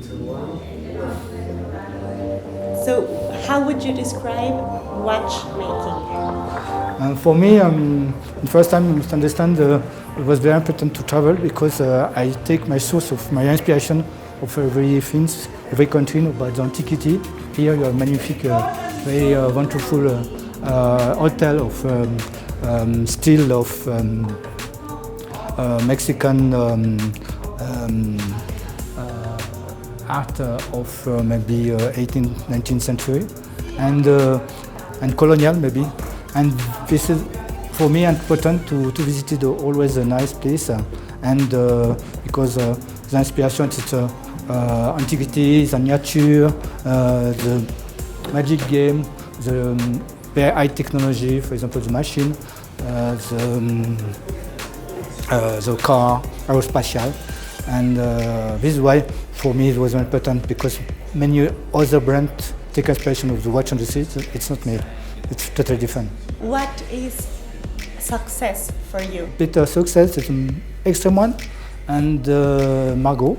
So, how would you describe watchmaking? For me, the first time I must understand it was very important to travel because I take my source of my inspiration of every things, every country about the antiquity. Here you have magnifique, very wonderful hotel of style of Mexican art of maybe 18th, 19th century and colonial maybe. And this is for me important to visit it always a nice place and because the inspiration is antiquity, the nature, the magic game, the very high technology, for example the machine, the car, aerospatial, and this is why for me it was very important because many other brands take inspiration of the watch industry. It's not me. It's totally different. What is success for you? Better success is an extreme one and Margot.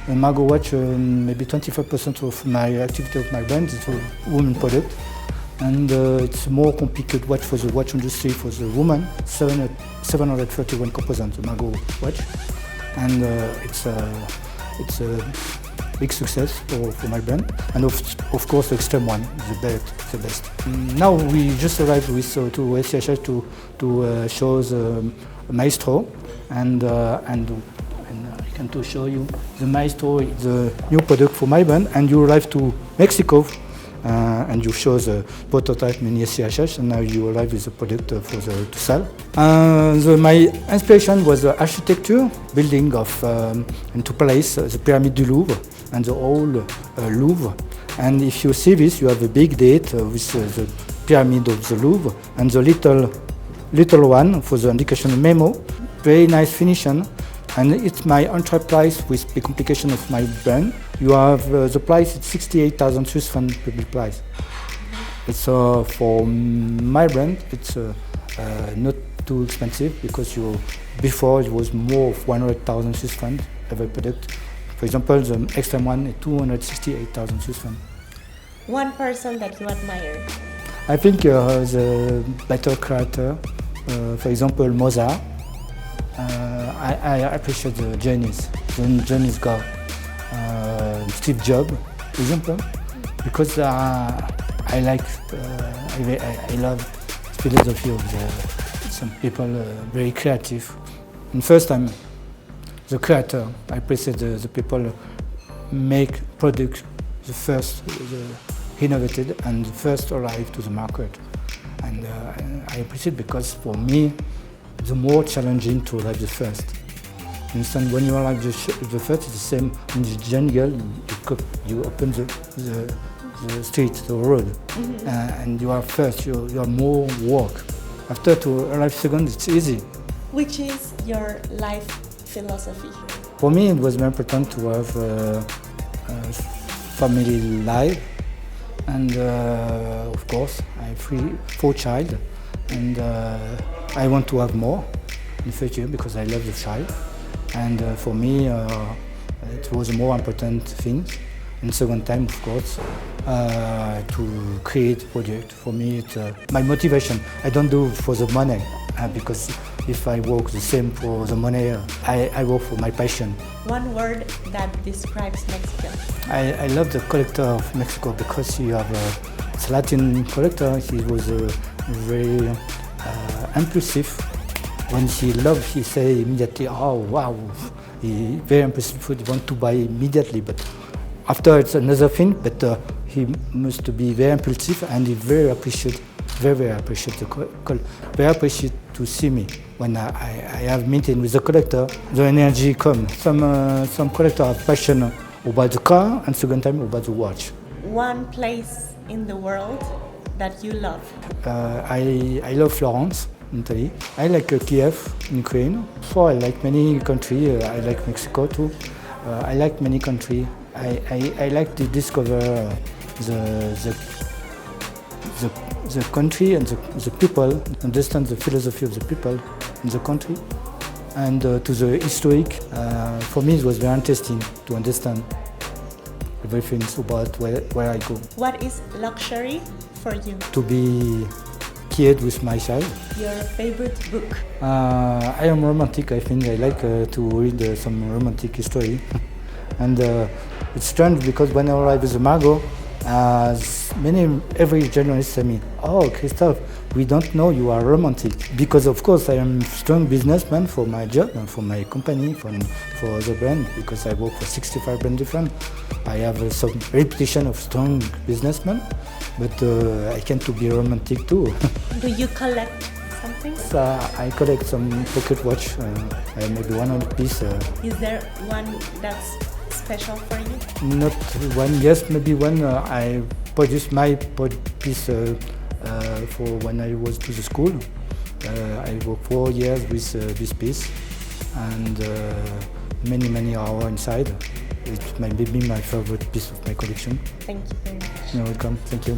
And Margot watch maybe 25% of my activity of my brand is a women product. And it's more complicated watch for the watch industry for the woman. 731 components, the Margot watch. And it's a big success for my brand, and of course the extreme one is the best. Now we just arrived with to SCHH to show the Maestro, and I can to show you the Maestro is the new product for my brand, and you arrive to Mexico. And you show the prototype in SCHH, and now you arrive with the product to sell. My inspiration was the architecture, building of and to place the Pyramid du Louvre and the whole Louvre. And if you see this, you have a big date with the Pyramid of the Louvre and the little one for the indication memo. Very nice finishing. And it's my enterprise with the complication of my brand. You have the price, it's 68,000 Swiss francs public price. It's for my brand, it's not too expensive because before it was more of 100,000 Swiss francs every product. For example, the extreme one is 268,000 Swiss francs. One person that you admire? I think the better creator, for example, Mozart. I appreciate the genius guy, Steve Jobs, for example, because I love the philosophy of some people very creative. And first time, the creator, I appreciate the people make product the first innovated and the first arrive to the market. And I appreciate because for me, the more challenging to arrive the first. For instance, when you arrive the first, it's the same in the jungle, you open the street, the road, and you are first, you are more work. After to arrive second, it's easy. Which is your life philosophy? For me, it was very important to have a family life, and of course, I have 4 children, and I want to have more in the future because I love the child, and for me it was a more important thing. And second time, of course, to create project. For me, it's my motivation. I don't do it for the money because if I work the same for the money, I work for my passion. One word that describes Mexico. I love the collector of Mexico because he have a Latin collector. He was very impulsive. When he loves, he say immediately, "Oh wow!" He very impulsive food. He want to buy immediately, but after it's another thing. But he must be very impulsive, and he very appreciate very appreciate to see me when I have meeting with the collector. The energy comes. Some collector have passion about the car, and second time about the watch. One place in the world that you love. I love Florence, Italy. I like Kiev, Ukraine. So I like many countries. I like Mexico too. I like many countries. I like to discover the country and the people, understand the philosophy of the people in the country, and to the historic. For me, it was very interesting to understand everything's about where I go. What is luxury for you? To be kid with my child. Your favorite book? I am romantic. I think I like to read some romantic history. And it's strange because when I arrive with Margot, every journalist tell me, "Oh, Christophe, we don't know you are romantic." Because of course I am a strong businessman for my job and for my company, for other brand, because I work for 65 brands different. I have some reputation of strong businessman, but I can to be romantic too. Do you collect something? I collect some pocket watch, maybe 100 piece. Is there one that's special for you? Not one, yes, maybe one. I produced my piece for when I was to the school. I worked 4 years with this piece and many hours inside. It might be my favorite piece of my collection. Thank you very much. You're welcome. Thank you.